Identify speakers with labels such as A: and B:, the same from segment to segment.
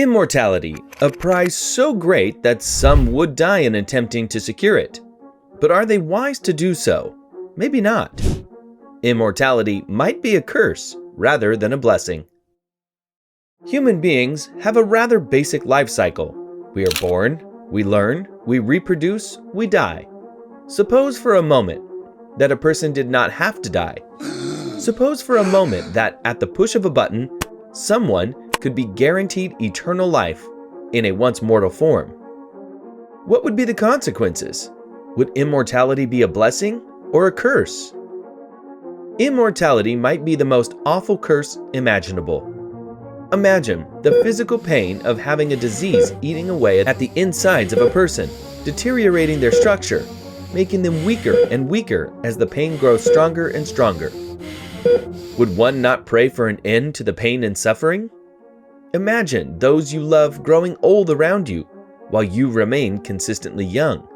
A: Immortality, a prize so great that some would die in attempting to secure it. But are they wise to do so? Maybe not. Immortality might be a curse rather than a blessing. Human beings have a rather basic life cycle. We are born, we learn, we reproduce, we die. Suppose for a moment that a person did not have to die. Suppose for a moment that at the push of a button, someone could be guaranteed eternal life in a once mortal form. What would be the consequences? Would immortality be a blessing or a curse? Immortality might be the most awful curse imaginable. Imagine the physical pain of having a disease eating away at the insides of a person, deteriorating their structure, making them weaker and weaker as the pain grows stronger and stronger. Would one not pray for an end to the pain and suffering? Imagine those you love growing old around you while you remain consistently young.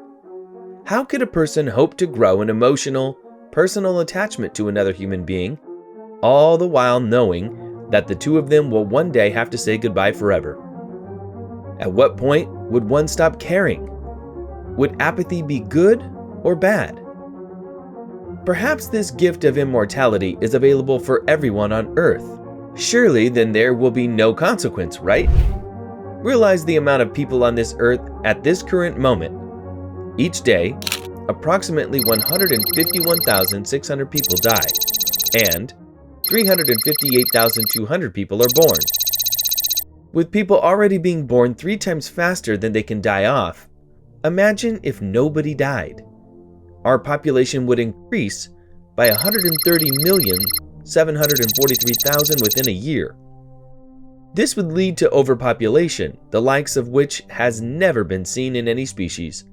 A: How could a person hope to grow an emotional, personal attachment to another human being, all the while knowing that the two of them will one day have to say goodbye forever? At what point would one stop caring? Would apathy be good or bad? Perhaps this gift of immortality is available for everyone on Earth. Surely then there will be no consequence, right? Realize the amount of people on this earth at this current moment. Each day, approximately 151,600 people die, and 358,200 people are born. With people already being born 3 times faster than they can die off, imagine if nobody died. Our population would increase by 130,743,000 within a year. This would lead to overpopulation, the likes of which has never been seen in any species.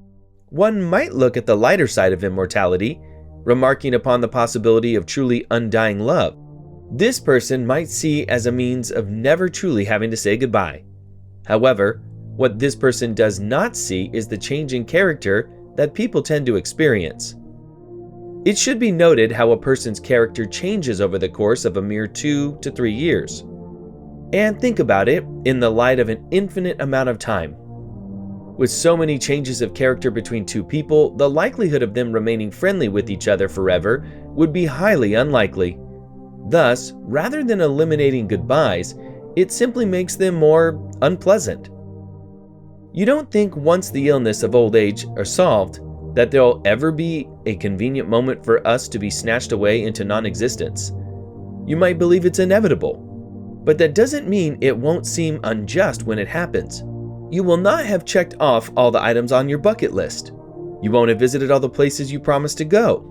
A: One might look at the lighter side of immortality, remarking upon the possibility of truly undying love. This person might see as a means of never truly having to say goodbye. However, what this person does not see is the change in character that people tend to experience. It should be noted how a person's character changes over the course of a mere 2 to 3 years. And think about it in the light of an infinite amount of time. With so many changes of character between two people, the likelihood of them remaining friendly with each other forever would be highly unlikely. Thus, rather than eliminating goodbyes, it simply makes them more unpleasant. You don't think once the illness of old age are solved, that there'll ever be a convenient moment for us to be snatched away into non-existence. You might believe it's inevitable, but that doesn't mean it won't seem unjust when it happens. You will not have checked off all the items on your bucket list. You won't have visited all the places you promised to go.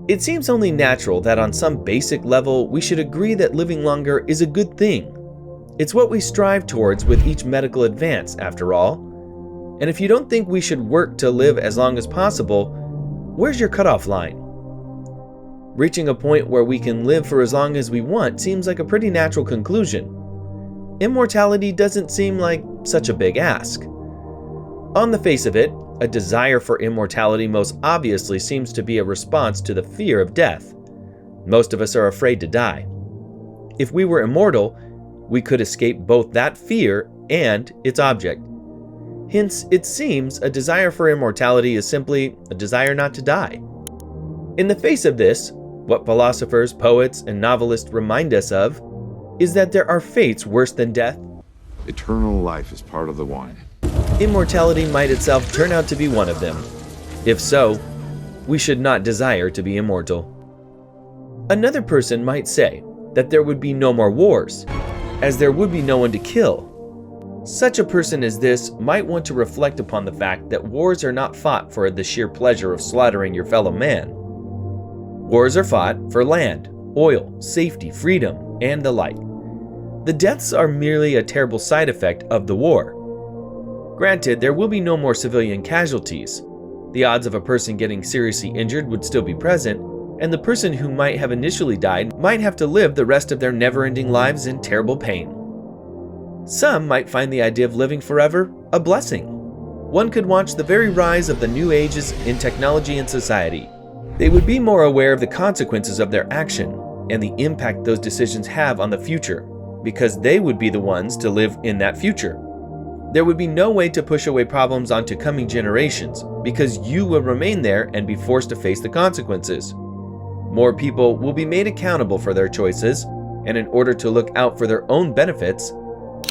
A: It seems only natural that on some basic level we should agree that living longer is a good thing. It's what we strive towards with each medical advance, after all. And if you don't think we should work to live as long as possible, where's your cutoff line? Reaching a point where we can live for as long as we want seems like a pretty natural conclusion. Immortality doesn't seem like such a big ask. On the face of it, a desire for immortality most obviously seems to be a response to the fear of death. Most of us are afraid to die. If we were immortal, we could escape both that fear and its object. Hence, it seems a desire for immortality is simply a desire not to die. In the face of this, what philosophers, poets, and novelists remind us of is that there are fates worse than death.
B: Eternal life is part of the wine.
A: Immortality might itself turn out to be one of them. If so, we should not desire to be immortal. Another person might say that there would be no more wars, as there would be no one to kill. Such a person as this might want to reflect upon the fact that wars are not fought for the sheer pleasure of slaughtering your fellow man. Wars are fought for land, oil, safety, freedom, and the like. The deaths are merely a terrible side effect of the war. Granted, there will be no more civilian casualties. The odds of a person getting seriously injured would still be present, and the person who might have initially died might have to live the rest of their never-ending lives in terrible pain. Some might find the idea of living forever a blessing. One could watch the very rise of the new ages in technology and society. They would be more aware of the consequences of their action and the impact those decisions have on the future. because they would be the ones to live in that future. There would be no way to push away problems onto coming generations because you will remain there and be forced to face the consequences. More people will be made accountable for their choices, and in order to look out for their own benefits,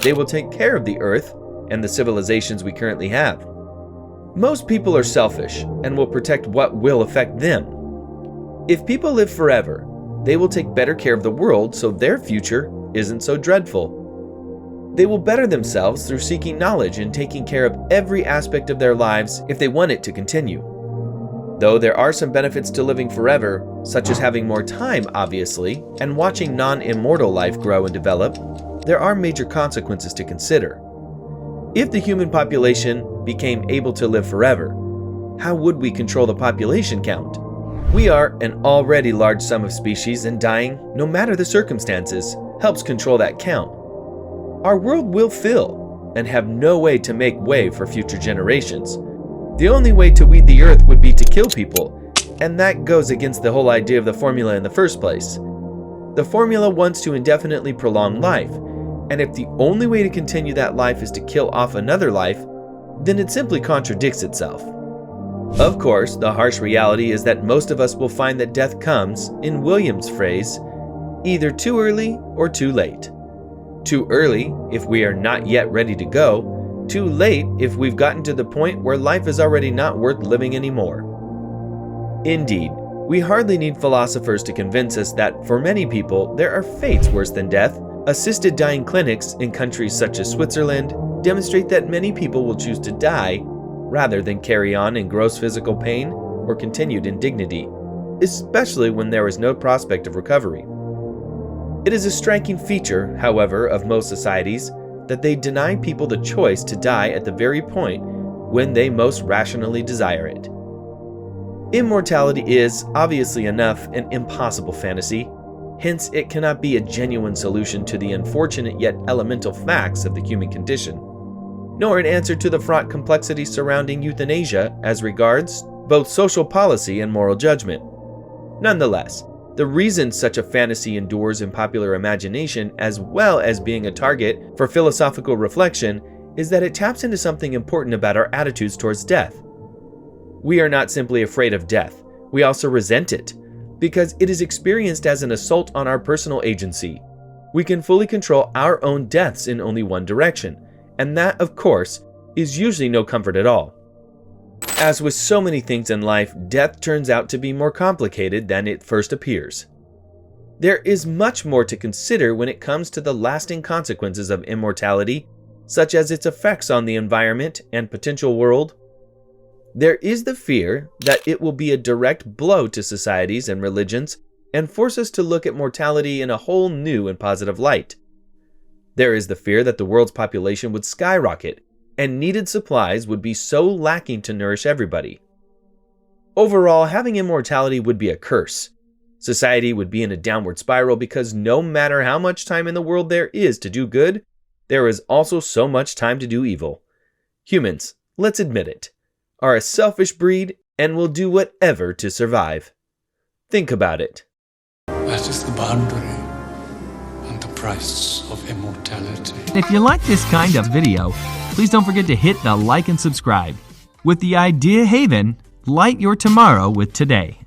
A: they will take care of the Earth and the civilizations we currently have. Most people are selfish and will protect what will affect them. If people live forever, they will take better care of the world so their future isn't so dreadful. They will better themselves through seeking knowledge and taking care of every aspect of their lives if they want it to continue. Though there are some benefits to living forever, such as having more time, obviously, and watching non-immortal life grow and develop, there are major consequences to consider. If the human population became able to live forever, how would we control the population count? We are an already large sum of species, and dying, no matter the circumstances, helps control that count. Our world will fill and have no way to make way for future generations. The only way to weed the earth would be to kill people, and that goes against the whole idea of the formula in the first place. The formula wants to indefinitely prolong life, and if the only way to continue that life is to kill off another life, then it simply contradicts itself. Of course, the harsh reality is that most of us will find that death comes, in William's phrase, either too early or too late. Too early if we are not yet ready to go, too late if we've gotten to the point where life is already not worth living anymore. Indeed, we hardly need philosophers to convince us that for many people there are fates worse than death. Assisted dying clinics in countries such as Switzerland demonstrate that many people will choose to die rather than carry on in gross physical pain or continued indignity, especially when there is no prospect of recovery. It is a striking feature, however, of most societies that they deny people the choice to die at the very point when they most rationally desire it. Immortality is, obviously enough, an impossible fantasy. Hence, it cannot be a genuine solution to the unfortunate yet elemental facts of the human condition, nor an answer to the fraught complexity surrounding euthanasia as regards both social policy and moral judgment. Nonetheless, the reason such a fantasy endures in popular imagination as well as being a target for philosophical reflection is that it taps into something important about our attitudes towards death. We are not simply afraid of death, we also resent it, because it is experienced as an assault on our personal agency. We can fully control our own deaths in only one direction, and that, of course, is usually no comfort at all. As with so many things in life, death turns out to be more complicated than it first appears. There is much more to consider when it comes to the lasting consequences of immortality, such as its effects on the environment and potential world. There is the fear that it will be a direct blow to societies and religions and force us to look at mortality in a whole new and positive light. There is the fear that the world's population would skyrocket and needed supplies would be so lacking to nourish everybody. Overall, having immortality would be a curse. Society would be in a downward spiral because no matter how much time in the world there is to do good, there is also so much time to do evil. Humans, let's admit it, are a selfish breed and will do whatever to survive. Think about it.
C: That is the boundary and the price of immortality.
D: If you like this kind of video, please don't forget to hit the like and subscribe. With the Idea Haven, light your tomorrow with today.